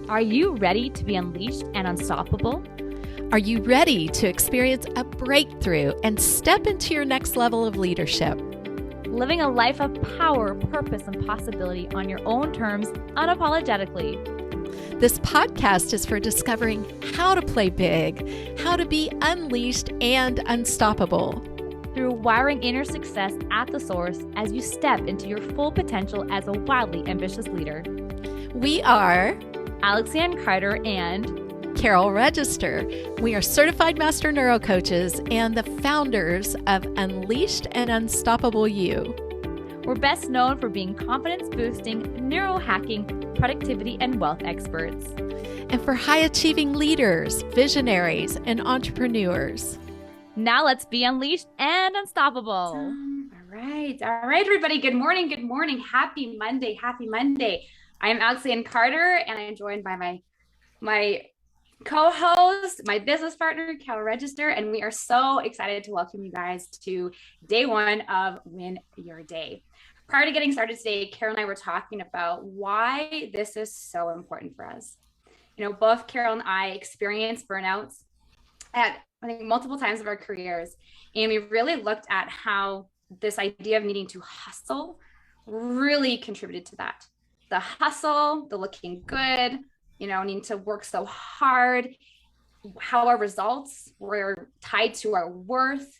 Are you ready to be unleashed and unstoppable? Are you ready to experience a breakthrough and step into your next level of leadership? Living a life of power, purpose, and possibility on your own terms, unapologetically. This podcast is for discovering how to play big, how to be unleashed and unstoppable. Through wiring inner success at the source as you step into your full potential as a wildly ambitious leader. We are Alexanne Carter and Carol Register. We are certified Master Neurocoaches and the founders of Unleashed and Unstoppable You. We're best known for being confidence-boosting, neurohacking, productivity, and wealth experts. And for high-achieving leaders, visionaries, and entrepreneurs. Now let's be unleashed and unstoppable. All right, everybody. Good morning. Happy Monday. I am Alexanne Carter, and I am joined by my co-host, my business partner, Carol Register, and we are so excited to welcome you guys to day one of Win Your Day. Prior to getting started today, Carol and I were talking about why this is so important for us. You know, both Carol and I experienced burnouts at, I think, multiple times of our careers. And we really looked at how this idea of needing to hustle really contributed to that. The hustle, the looking good, needing to work so hard, how our results were tied to our worth.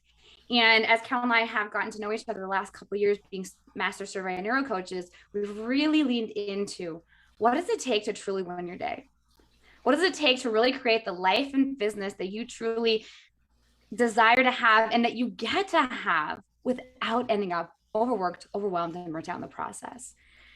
And as Carol and I have gotten to know each other the last couple of years being Master Certified Neurocoaches, we've really leaned into what does it take to truly win your day? What does it take to really create the life and business that you truly desire to have and that you get to have without ending up overworked, overwhelmed, and burnt out in the process?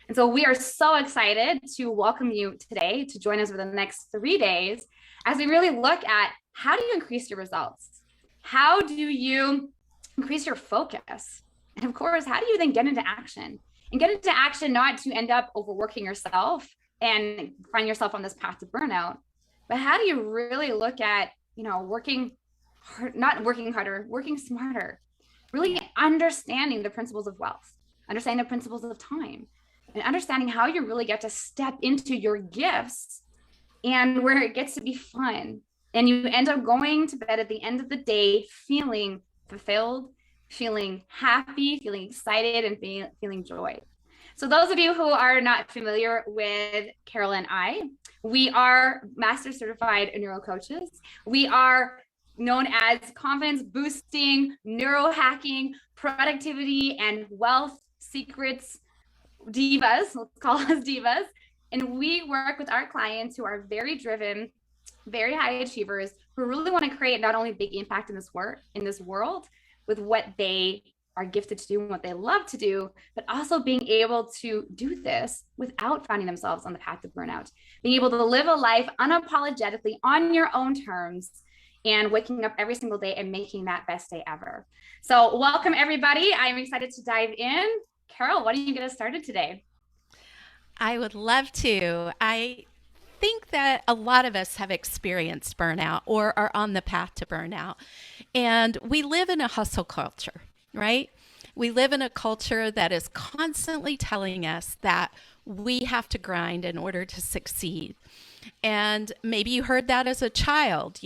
And so we are so excited to welcome you today to join us for the next 3 days as we really look at how do you increase your results? How do you increase your focus? And of course, how do you then get into action? And get into action not to end up overworking yourself and find yourself on this path to burnout, but how do you really look at, working hard, not working harder, working smarter, really understanding the principles of wealth, understanding the principles of time, and understanding how you really get to step into your gifts and where it gets to be fun. And you end up going to bed at the end of the day feeling fulfilled, feeling happy, feeling excited, and feeling joy. So those of you who are not familiar with Carol and I, we are Master Certified Neurocoaches. We are known as confidence boosting, neurohacking, productivity, and wealth secrets divas. Let's call us divas. And we work with our clients who are very driven, very high achievers, who really want to create not only big impact in this world with what they are gifted to do and what they love to do, but also being able to do this without finding themselves on the path to burnout, being able to live a life unapologetically on your own terms and waking up every single day and making that best day ever. So welcome everybody. I'm excited to dive in. Carol, why don't you get us started today? I would love to. I think that a lot of us have experienced burnout or are on the path to burnout. And we live in a hustle culture, right? We live in a culture that is constantly telling us that we have to grind in order to succeed. And maybe you heard that as a child,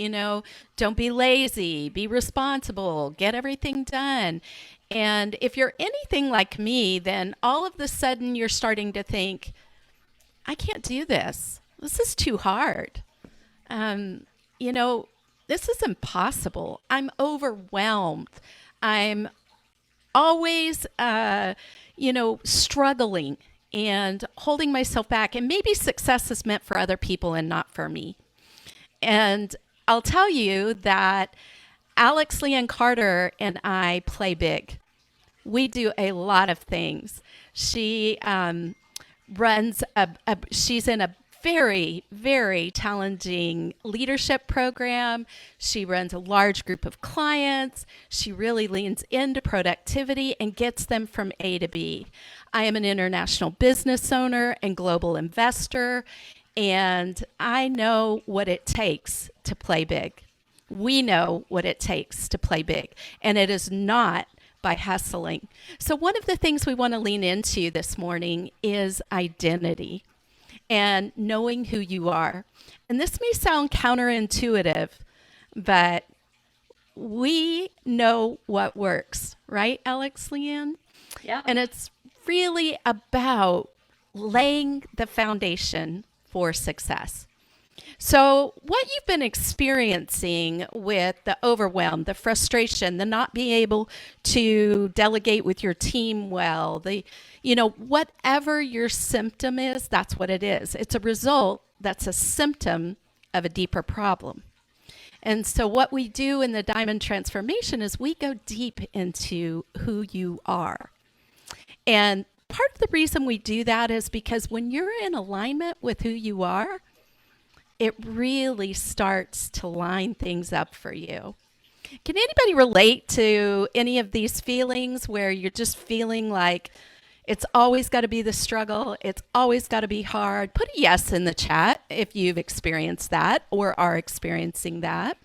don't be lazy, be responsible, get everything done. And if you're anything like me, then all of a sudden you're starting to think, I can't do this. This is too hard. This is impossible. I'm overwhelmed. I'm always, struggling and holding myself back. And maybe success is meant for other people and not for me. And I'll tell you that Alexanne Carter and I play big. We do a lot of things. She she's in a very, very challenging leadership program. She runs a large group of clients. She really leans into productivity and gets them from A to B. I am an international business owner and global investor, and I know what it takes to play big. We know what it takes to play big, and it is not by hustling. So one of the things we want to lean into this morning is identity. and knowing who you are. And this may sound counterintuitive, but we know what works, right, Alex Leanne? Yeah. And it's really about laying the foundation for success. So, what you've been experiencing with the overwhelm, the frustration, the not being able to delegate with your team well, whatever your symptom is, that's what it is. It's a result that's a symptom of a deeper problem. And so, what we do in the Diamond Transformation is we go deep into who you are. And part of the reason we do that is because when you're in alignment with who you are, it really starts to line things up for you. Can anybody relate to any of these feelings where you're just feeling like it's always got to be the struggle, it's always got to be hard? Put a yes in the chat if you've experienced that or are experiencing that.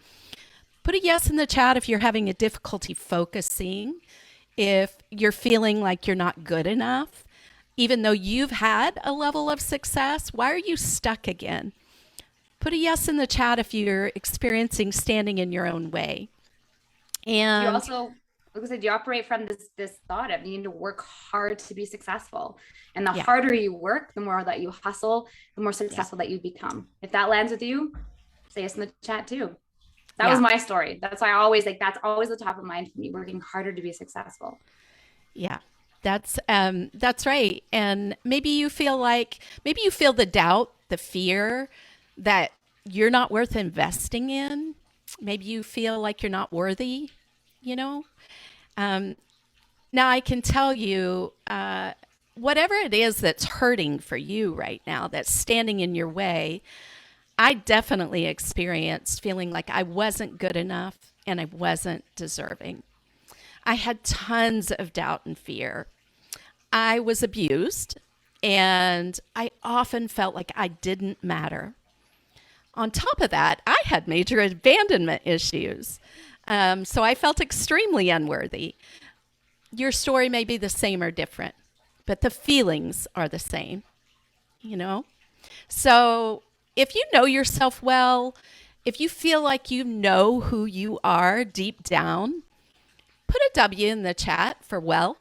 Put a yes in the chat if you're having a difficulty focusing, if you're feeling like you're not good enough. Even though you've had a level of success, why are you stuck again? Put a yes in the chat if you're experiencing standing in your own way. And you also, like I said, you operate from this thought of needing to work hard to be successful. And the harder you work, the more that you hustle, the more successful that you become. If that lands with you, say yes in the chat too. That was my story. That's why I always that's always the top of mind for me, working harder to be successful. Yeah. That's right. And maybe you feel the doubt, the fear that you're not worth investing in. Maybe you feel like you're not worthy, Now I can tell you, whatever it is that's hurting for you right now, that's standing in your way, I definitely experienced feeling like I wasn't good enough and I wasn't deserving. I had tons of doubt and fear. I was abused, and I often felt like I didn't matter. On top of that, I had major abandonment issues. So I felt extremely unworthy. Your story may be the same or different, but the feelings are the same, So if you know yourself well, if you feel like you know who you are deep down, put a W in the chat for well.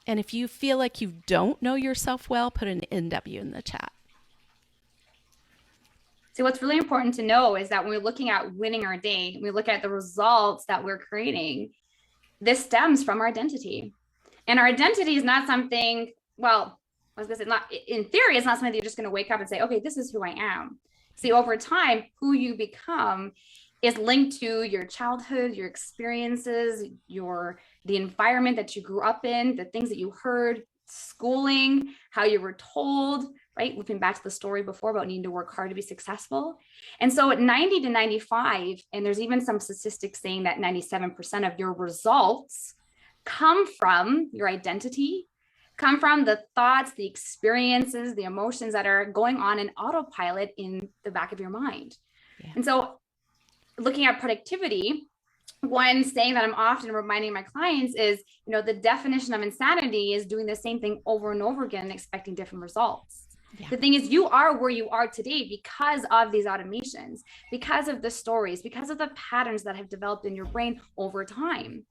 And if you feel like you don't know yourself well, put an NW in the chat. So what's really important to know is that when we're looking at winning our day, we look at the results that we're creating, this stems from our identity. And our identity is not something, well, I was going to say, not in theory, it's not something that you're just going to wake up and say, okay, this is who I am. See, over time, who you become is linked to your childhood, your experiences, the environment that you grew up in, the things that you heard, schooling, how you were told, right? Looping back to the story before about needing to work hard to be successful. And so at 90 to 95, and there's even some statistics saying that 97% of your results come from your identity, come from the thoughts, the experiences, the emotions that are going on in autopilot in the back of your mind. Yeah. And so looking at productivity, one saying that I'm often reminding my clients is, the definition of insanity is doing the same thing over and over again and expecting different results. Yeah. The thing is, you are where you are today because of these automations, because of the stories, because of the patterns that have developed in your brain over time.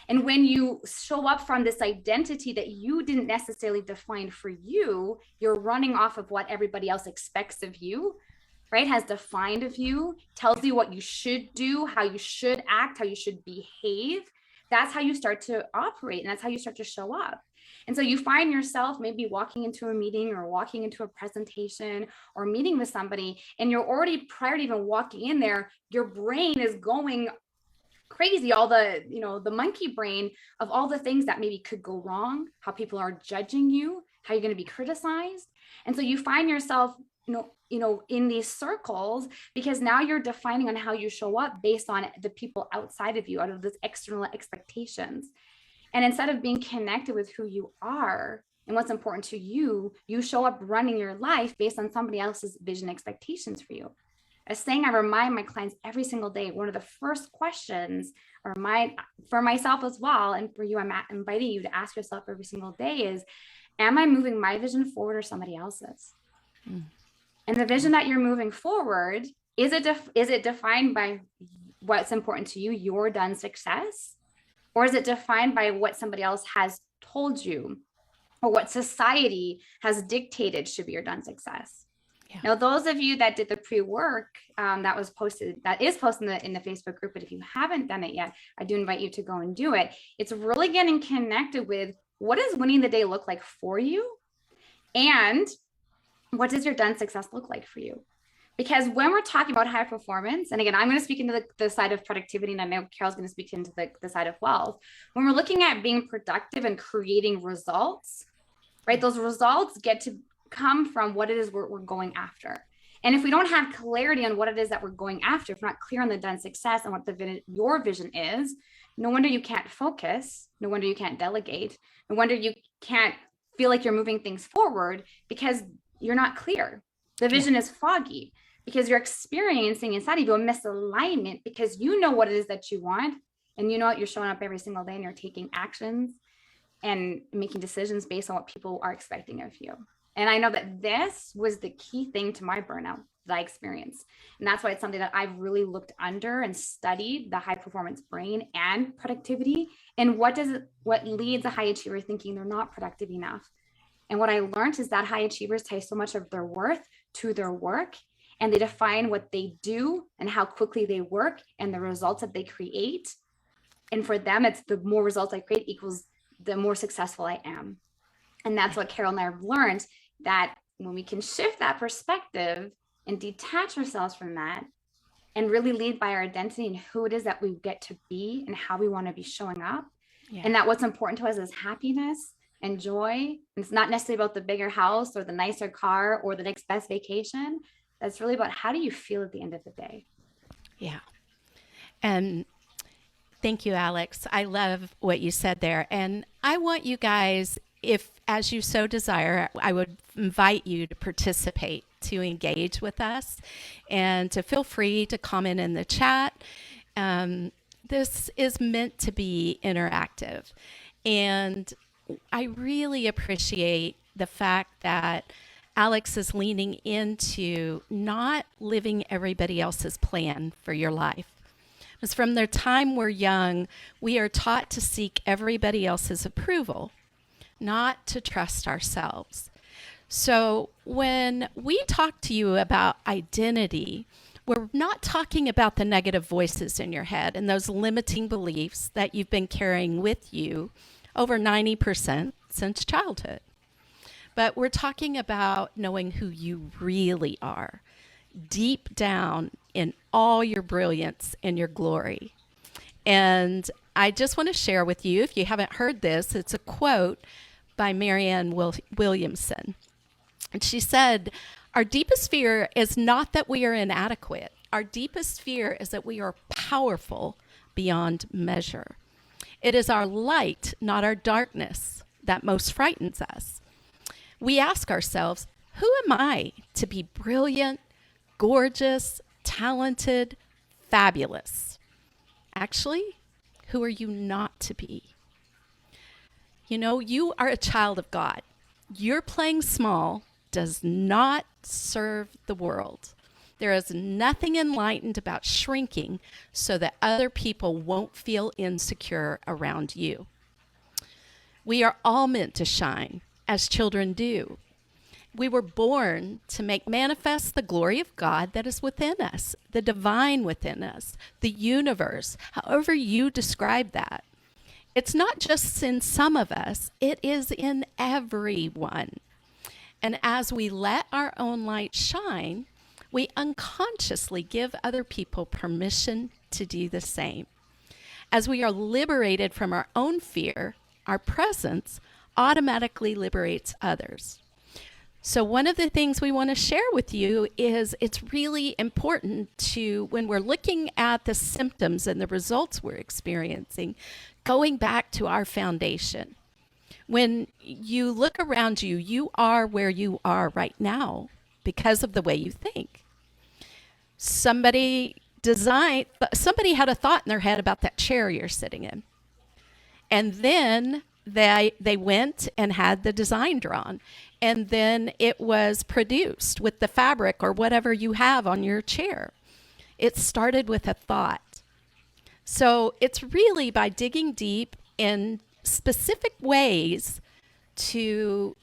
And when you show up from this identity that you didn't necessarily define for you, you're running off of what everybody else expects of you, right? Has defined of you, tells you what you should do, how you should act, how you should behave. That's how you start to operate, and that's how you start to show up. And so you find yourself maybe walking into a meeting or walking into a presentation or meeting with somebody, and you're already, prior to even walking in there, your brain is going crazy, all the, the monkey brain of all the things that maybe could go wrong, how people are judging you, how you're going to be criticized. And so you find yourself, in these circles, because now you're defining on how you show up based on the people outside of you, out of those external expectations. And instead of being connected with who you are and what's important to you, you show up running your life based on somebody else's vision expectations for you. A saying I remind my clients every single day, one of the first questions, or for myself as well, and for you, I'm inviting you to ask yourself every single day is, am I moving my vision forward or somebody else's? And the vision that you're moving forward, is it defined by what's important to you, your done success? Or is it defined by what somebody else has told you, or what society has dictated should be your done success? Yeah. Now, those of you that did the pre-work that is posted in the Facebook group, but if you haven't done it yet, I do invite you to go and do it. It's really getting connected with what does winning the day look like for you, and what does your done success look like for you? Because when we're talking about high performance, and again, I'm going to speak into the side of productivity, and I know Carol's going to speak into the side of wealth. When we're looking at being productive and creating results, right? Those results get to come from what it is we're going after. And if we don't have clarity on what it is that we're going after, if we're not clear on the done success and what your vision is, no wonder you can't focus. No wonder you can't delegate. No wonder you can't feel like you're moving things forward, because you're not clear. The vision is foggy, because you're experiencing inside of you a misalignment, because you know what it is that you want, and you know what, you're showing up every single day and you're taking actions and making decisions based on what people are expecting of you. And I know that this was the key thing to my burnout that I experienced. And that's why it's something that I've really looked under and studied, the high performance brain and productivity, and what leads a high achiever thinking they're not productive enough. And what I learned is that high achievers tie so much of their worth to their work, and they define what they do and how quickly they work and the results that they create. And for them, it's the more results I create equals the more successful I am. And that's what Carol and I have learned, that when we can shift that perspective and detach ourselves from that and really lead by our identity and who it is that we get to be and how we want to be showing up. Yeah. And that what's important to us is happiness and joy. And it's not necessarily about the bigger house or the nicer car or the next best vacation. That's really about how do you feel at the end of the day. Yeah. And thank you, Alex. I love what you said there. And I want you guys, if as you so desire, I would invite you to participate, to engage with us, and to feel free to comment in the chat. This is meant to be interactive. And I really appreciate the fact that Alex is leaning into not living everybody else's plan for your life. Because from the time we're young, we are taught to seek everybody else's approval, not to trust ourselves. So when we talk to you about identity, we're not talking about the negative voices in your head and those limiting beliefs that you've been carrying with you over 90% since childhood. But we're talking about knowing who you really are, deep down in all your brilliance and your glory. And I just want to share with you, if you haven't heard this, it's a quote by Marianne Williamson. And she said, "Our deepest fear is not that we are inadequate. Our deepest fear is that we are powerful beyond measure. It is our light, not our darkness, that most frightens us. We ask ourselves, who am I to be brilliant, gorgeous, talented, fabulous? Actually, who are you not to be? You know, you are a child of God. Your playing small does not serve the world. There is nothing enlightened about shrinking so that other people won't feel insecure around you. We are all meant to shine, as children do. We were born to make manifest the glory of God that is within us, the divine within us, the universe, however you describe that. It's not just in some of us, it is in everyone. And as we let our own light shine, we unconsciously give other people permission to do the same. As we are liberated from our own fear, our presence automatically liberates others. So one of the things we want to share with you is it's really important to, when we're looking at the symptoms and the results we're experiencing, going back to our foundation. When you look around you, you are where you are right now because of the way you think. Somebody had a thought in their head about that chair you're sitting in. And then they went and had the design drawn. and then it was produced with the fabric or whatever you have on your chair. It started with a thought. So it's really by digging deep in specific ways to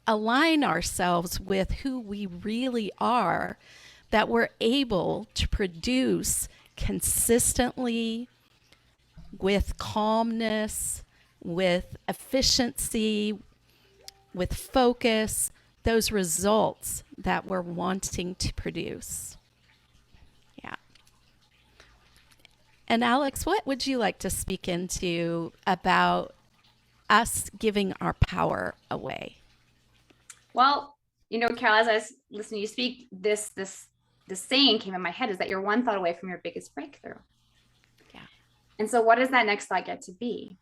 align ourselves with who we really are that we're able to produce consistently, with calmness, with efficiency, with focus, those results that we're wanting to produce. Yeah. And Alex, what would you like to speak into about us giving our power away? Well, Carol, as I was listening to you speak, this saying came in my head, is that you're one thought away from your biggest breakthrough. Yeah. And so what does that next thought get to be?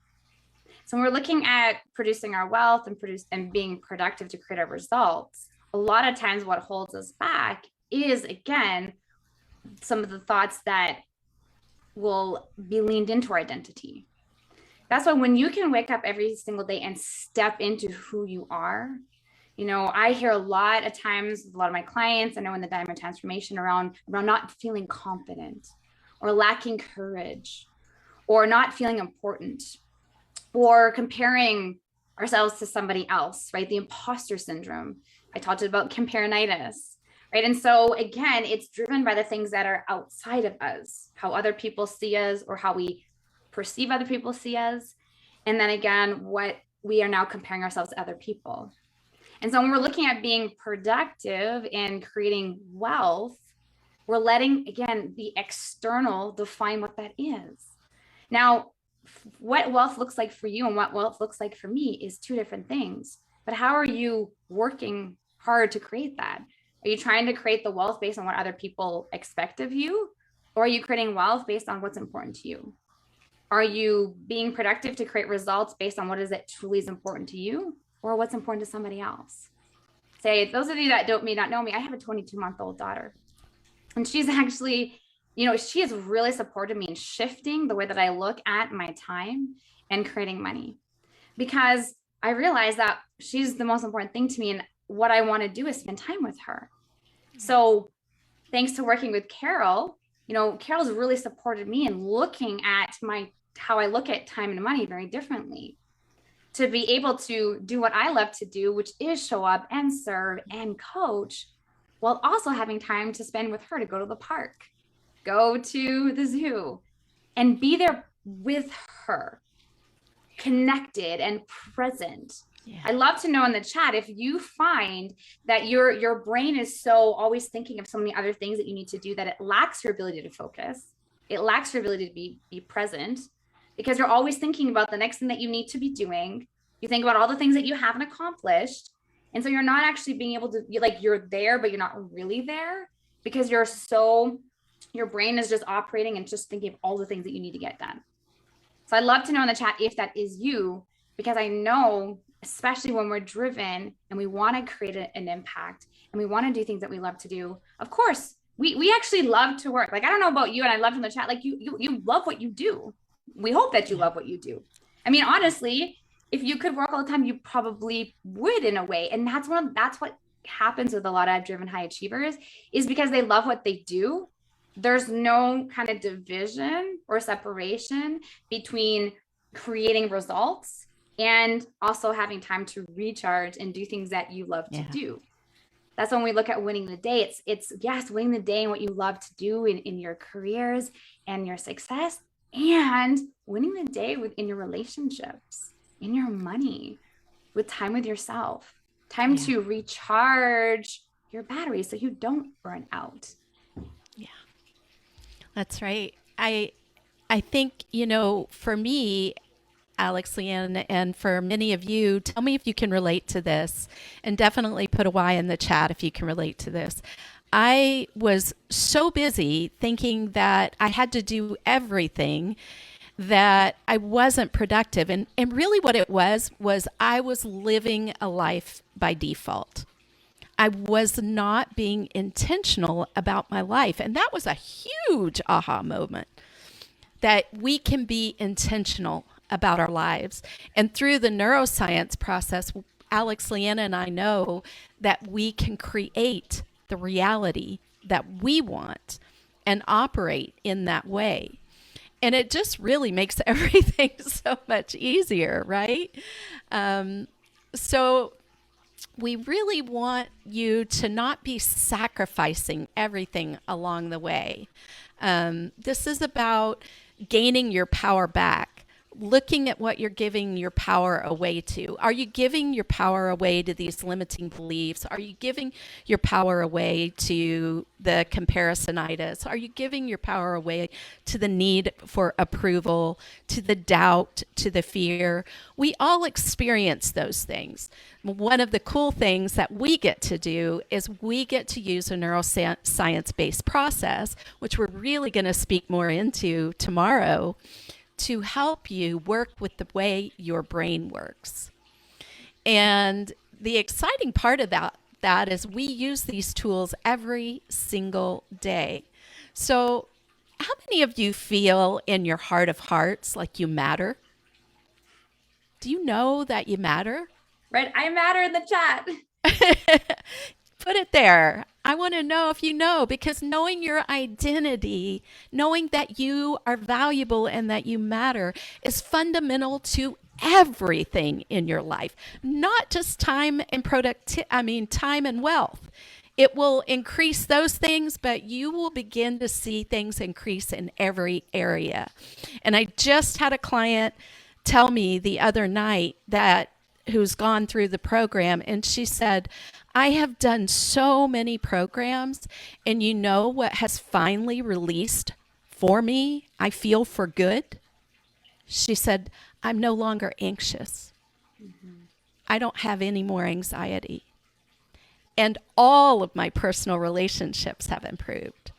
So when we're looking at producing our wealth and being productive to create our results, a lot of times what holds us back is, again, some of the thoughts that will be leaned into our identity. That's why when you can wake up every single day and step into who you are, I hear a lot of times with a lot of my clients, I know in the Diamond Transformation, around not feeling confident or lacking courage or not feeling important or comparing ourselves to somebody else, right? The imposter syndrome. I talked about comparinitis, right? And so again, it's driven by the things that are outside of us, how other people see us or how we perceive other people see us. And then again, what we are now comparing ourselves to other people. And so when we're looking at being productive and creating wealth, we're letting, again, the external define what that is. Now, what wealth looks like for you and what wealth looks like for me is two different things. But how are you working hard to create that? Are you trying to create the wealth based on what other people expect of you? Or are you creating wealth based on what's important to you? Are you being productive to create results based on what is it truly is important to you or what's important to somebody else? Say, those of you that may not know me, I have a 22-month-old daughter. And she's actually, she has really supported me in shifting the way that I look at my time and creating money, because I realize that she's the most important thing to me. And what I want to do is spend time with her. So thanks to working with Carol, Carol's really supported me in looking at how I look at time and money very differently, to be able to do what I love to do, which is show up and serve and coach, while also having time to spend with her, to go to the park, go to the zoo, and be there with her, connected and present. Yeah. I'd love to know in the chat if you find that your brain is so always thinking of so many other things that you need to do that it lacks your ability to focus. It lacks your ability to be present, because you're always thinking about the next thing that you need to be doing. You think about all the things that you haven't accomplished. And so you're not actually being able to, you're there, but you're not really there, because your brain is just operating and just thinking of all the things that you need to get done. So I'd love to know in the chat if that is you, because I know, especially when we're driven and we want to create an impact and we want to do things that we love to do. Of course, we actually love to work. I don't know about you, and I loved in the chat, you love what you do. We hope that you love what you do. I mean, honestly, if you could work all the time, you probably would, in a way. And that's what happens with a lot of driven high achievers, is because they love what they do. There's no kind of division or separation between creating results and also having time to recharge and do things that you love to do. That's when we look at winning the day. It's yes, winning the day and what you love to do in your careers and your success, and winning the day in your relationships, in your money, with time with yourself, time to recharge your battery so you don't burn out. Yeah, that's right. I think, for me, Alex, Leanne, and for many of you, tell me if you can relate to this, and definitely put a Y in the chat if you can relate to this. I was so busy thinking that I had to do everything that I wasn't productive. And really what it was I was living a life by default. I was not being intentional about my life. And that was a huge aha moment, that we can be intentional about our lives. And through the neuroscience process, Alex, Leanna, and I know that we can create the reality that we want and operate in that way. And it just really makes everything so much easier, right? So we really want you to not be sacrificing everything along the way. This is about gaining your power back, looking at what you're giving your power away to. Are you giving your power away to these limiting beliefs? Are you giving your power away to the comparisonitis? Are you giving your power away to the need for approval, to the doubt, to the fear? We all experience those things. One of the cool things that we get to do is we get to use a neuroscience-based process, which we're really going to speak more into tomorrow, to help you work with the way your brain works. And the exciting part of that is we use these tools every single day. So how many of you feel in your heart of hearts like you matter? Do you know that you matter? Right. I matter in the chat. Put it there. I want to know if you know, because knowing your identity, knowing that you are valuable and that you matter is fundamental to everything in your life, not just time and time and wealth. It will increase those things, but you will begin to see things increase in every area. And I just had a client tell me the other night that who's gone through the program, and she said, I have done so many programs, and you know what has finally released for me? I feel for good. She said, I'm no longer anxious. I don't have any more anxiety. And all of my personal relationships have improved.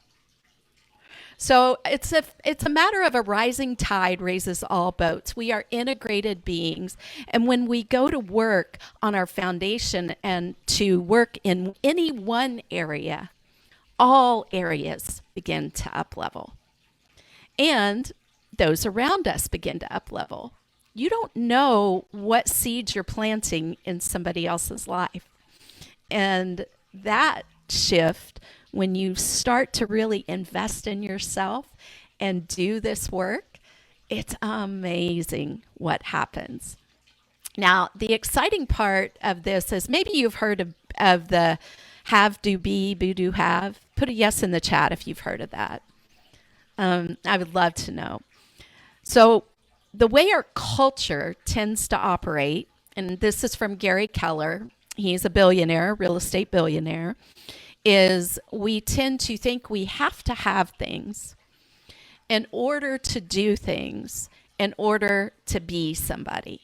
So it's a matter of a rising tide raises all boats. We are integrated beings. And when we go to work on our foundation and to work in any one area, all areas begin to up-level. And those around us begin to up-level. You don't know what seeds you're planting in somebody else's life. And that shift, when you start to really invest in yourself and do this work, it's amazing what happens. Now, the exciting part of this is maybe you've heard of the have, do, be, do, have. Put a yes in the chat if you've heard of that. I would love to know. So the way our culture tends to operate, and this is from Gary Keller, he's a billionaire, real estate billionaire, is we tend to think we have to have things in order to do things, in order to be somebody.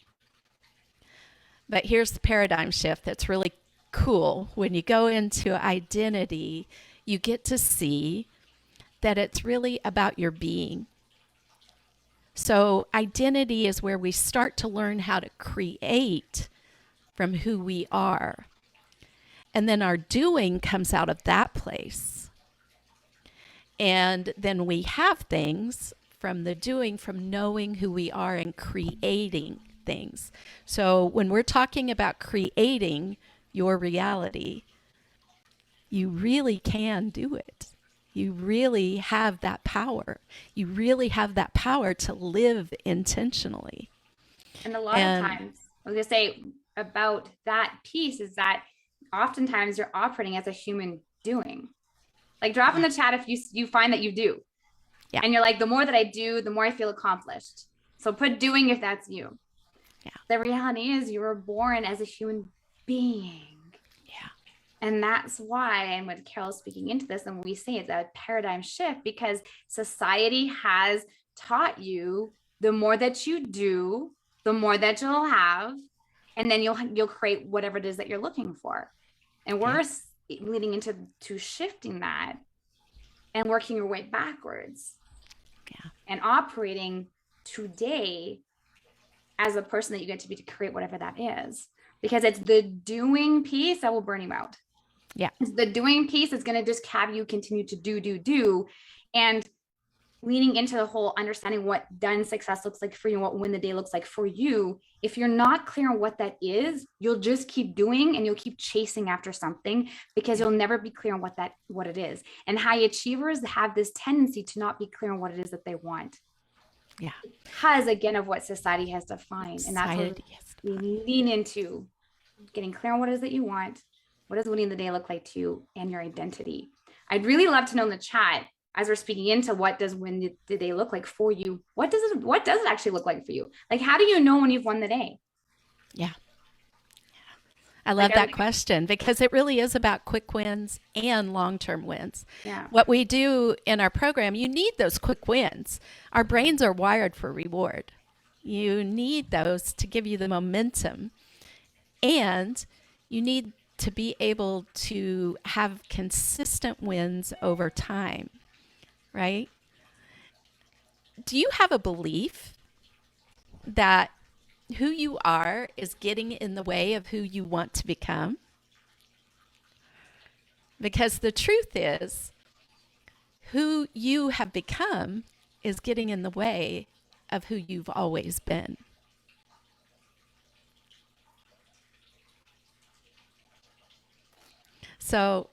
But here's the paradigm shift that's really cool. When you go into identity, you get to see that it's really about your being. So identity is where we start to learn how to create from who we are. And then our doing comes out of that place. And then we have things from the doing, from knowing who we are and creating things. So when we're talking about creating your reality, you really can do it. You really have that power. You really have that power to live intentionally. And a lot of times, I was going to say about that piece is that oftentimes you're operating as a human doing. Like drop in the chat if you find that you do. Yeah. And you're like, the more that I do, the more I feel accomplished. So put doing if that's you. Yeah. The reality is you were born as a human being. Yeah. And that's why, and what Carol's speaking into this, and we say it's a paradigm shift, because society has taught you the more that you do, the more that you'll have, and then you'll create whatever it is that you're looking for. And we're leading into shifting that and working your way backwards. Yeah. And operating today as a person that you get to be to create whatever that is. Because it's the doing piece that will burn you out. Yeah. It's the doing piece that's going to just have you continue to do. And leaning into the whole understanding what done success looks like for you, what win the day looks like for you. If you're not clear on what that is, you'll just keep doing and you'll keep chasing after something because you'll never be clear on what it is. And high achievers have this tendency to not be clear on what it is that they want. Yeah. Because again, of what society has defined. And that's what we lean into, getting clear on what it is that you want. What does winning the day look like to you and your identity? I'd really love to know in the chat, as we're speaking into what does win the day look like for you? What does it actually look like for you? Like, how do you know when you've won the day? Yeah. I love that question because it really is about quick wins and long-term wins. Yeah. What we do in our program, you need those quick wins. Our brains are wired for reward. You need those to give you the momentum, and you need to be able to have consistent wins over time, right? Do you have a belief that who you are is getting in the way of who you want to become? Because the truth is, who you have become is getting in the way of who you've always been. So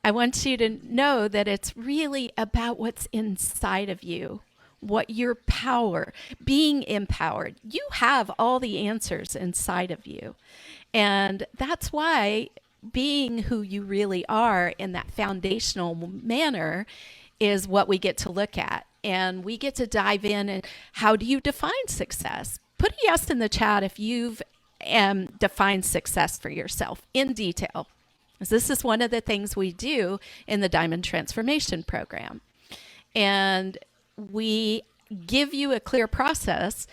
I want you to know that it's really about what's inside of you, what your power, being empowered. You have all the answers inside of you. And that's why being who you really are in that foundational manner is what we get to look at. And we get to dive in and how do you define success? Put a yes in the chat if you've defined success for yourself in detail. This is one of the things we do in the Diamond Transformation Program. And we give you a clear process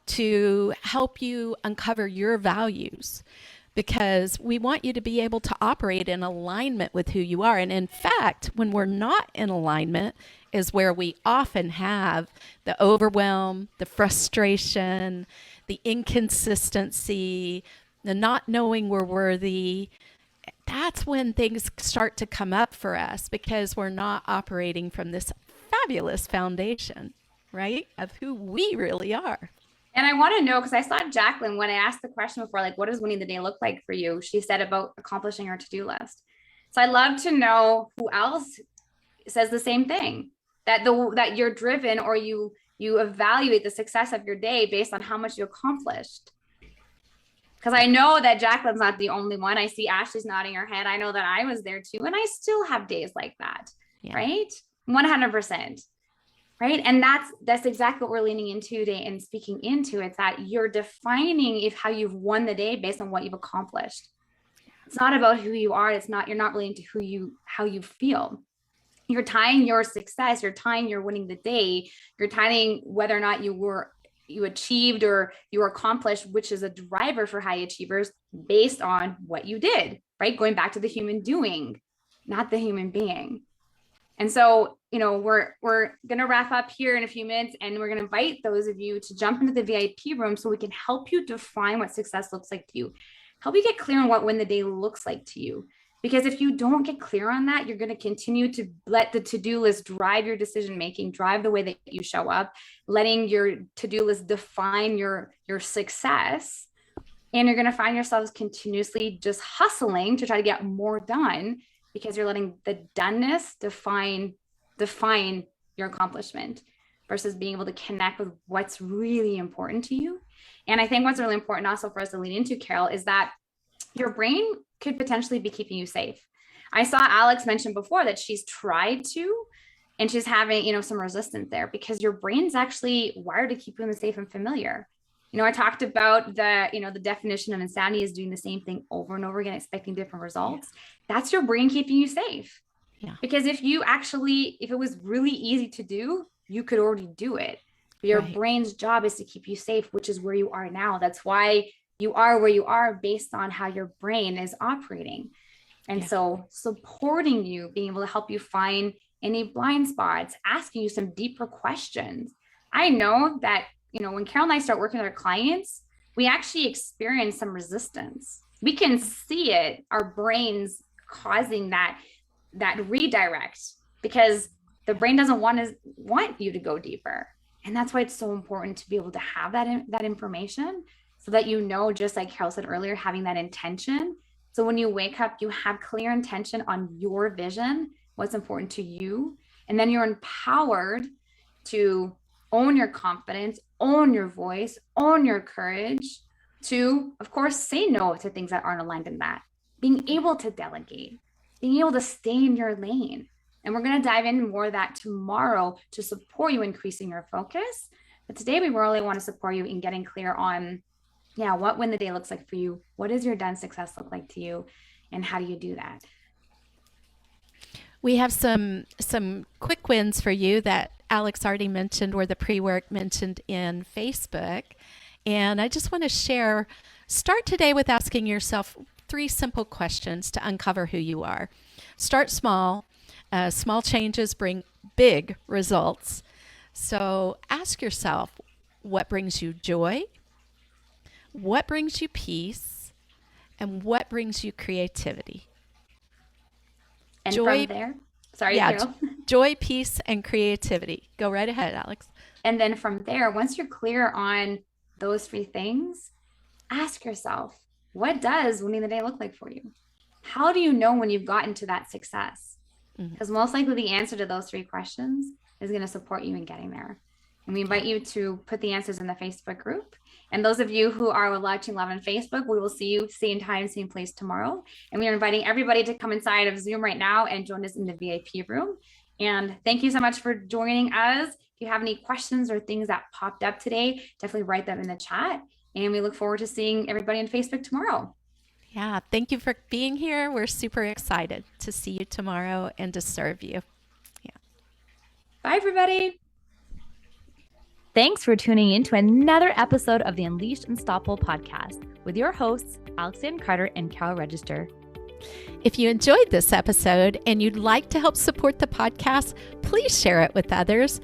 to help you uncover your values, because we want you to be able to operate in alignment with who you are. And in fact, when we're not in alignment is where we often have the overwhelm, the frustration, the inconsistency, the not knowing we're worthy. That's when things start to come up for us because we're not operating from this fabulous foundation, right, of who we really are. And I want to know, because I saw Jacqueline, when I asked the question before, like, what does winning the day look like for you? She said about accomplishing her to-do list. So I'd love to know who else says the same thing, that you're driven, or you evaluate the success of your day based on how much you accomplished. Because I know that Jacqueline's not the only one. I see Ashley's nodding her head. I know that I was there too. And I still have days like that, right? 100%. Right. And that's exactly what we're leaning into today and speaking into. It's that you're defining how you've won the day based on what you've accomplished. It's not about who you are. You're not relating to how you feel. You're tying your success, you're tying your winning the day, you're tying whether or not you achieved or you were accomplished, which is a driver for high achievers based on what you did, right? Going back to the human doing, not the human being. And so, we're going to wrap up here in a few minutes, and we're going to invite those of you to jump into the VIP room so we can help you define what success looks like to you, help you get clear on what win the day looks like to you. Because if you don't get clear on that, you're going to continue to let the to-do list drive your decision-making, drive the way that you show up, letting your to-do list define your success. And you're going to find yourselves continuously just hustling to try to get more done because you're letting the doneness define your accomplishment versus being able to connect with what's really important to you. And I think what's really important also for us to lean into, Carol, is that your brain could potentially be keeping you safe. I saw Alex mention before that she's tried to, and she's having, some resistance there because your brain's actually wired to keep you in the safe and familiar. I talked about the definition of insanity is doing the same thing over and over again, expecting different results. Yeah. That's your brain keeping you safe. Yeah. Because if it was really easy to do, you could already do it. But your brain's job is to keep you safe, which is where you are now. That's why you are where you are based on how your brain is operating. And so supporting you, being able to help you find any blind spots, asking you some deeper questions. I know that, when Carol and I start working with our clients, we actually experience some resistance. We can see it, our brains causing that redirect, because the brain doesn't want you to go deeper. And that's why it's so important to be able to have that information so that, just like Carol said earlier, having that intention. So when you wake up, you have clear intention on your vision, what's important to you. And then you're empowered to own your confidence, own your voice, own your courage to, of course, say no to things that aren't aligned in that. Being able to delegate, being able to stay in your lane. And we're going to dive into more of that tomorrow to support you increasing your focus. But today we really want to support you in getting clear on, what win the day looks like for you. What does your done success look like to you? And how do you do that? We have some quick wins for you that Alex already mentioned, or the pre-work mentioned in Facebook. And I just want to share, start today with asking yourself 3 simple questions to uncover who you are. Start small. Small changes bring big results. So ask yourself, what brings you joy? What brings you peace? And what brings you creativity? And from there, Carol. Joy, peace, and creativity. Go right ahead, Alex. And then from there, once you're clear on those 3 things, ask yourself, what does winning the day look like for you? How do you know when you've gotten to that success? Because most likely the answer to those 3 questions is going to support you in getting there. And we invite you to put the answers in the Facebook group. And those of you who are watching live on Facebook, we will see you same time, same place tomorrow. And we are inviting everybody to come inside of Zoom right now and join us in the VIP room. And thank you so much for joining us. If you have any questions or things that popped up today, definitely write them in the chat. And we look forward to seeing everybody on Facebook tomorrow. Yeah, thank you for being here. We're super excited to see you tomorrow and to serve you. Yeah. Bye, everybody. Thanks for tuning in to another episode of the Unleashed Unstoppable podcast with your hosts, Alexandra Carter and Carol Register. If you enjoyed this episode and you'd like to help support the podcast, please share it with others,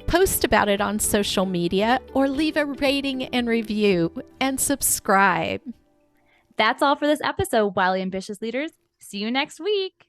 post about it on social media, or leave a rating and review, and subscribe. That's all for this episode, Wildly Ambitious Leaders. See you next week.